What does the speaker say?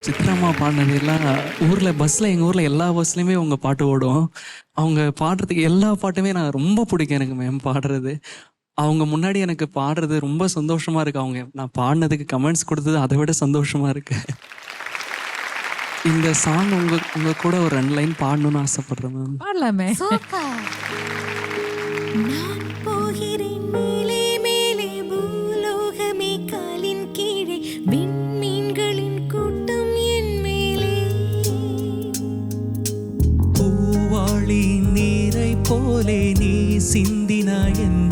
சித்ராம்மா பாடினது எல்லாம் ஊரில் பஸ்ஸில், எங்கள் ஊரில் எல்லா பஸ்லேயுமே அவங்க பாட்டு ஓடும். அவங்க பாடுறதுக்கு எல்லா பாட்டுமே நான் ரொம்ப பிடிக்கும் எனக்கு மேம் பாடுறது. அவங்க முன்னாடி எனக்கு பாடுறது ரொம்ப சந்தோஷமாக இருக்குது. அவங்க நான் பாடினதுக்கு கமெண்ட்ஸ் கொடுத்தது அதை விட சந்தோஷமாக இருக்குது. இந்த சாங் உங்க கூட ஒரு 2 லைன் பாடணும்னு ஆசைப்படுறேன் மேம். பாடலாமே. நான் போகிறேன் மேலே மேலே பூலோகமே காலின் கீழே விண்மீன்களின் கூட்டம் என் மேலே. பூவாளி நீரை போலே நீ சிந்தினாய் என்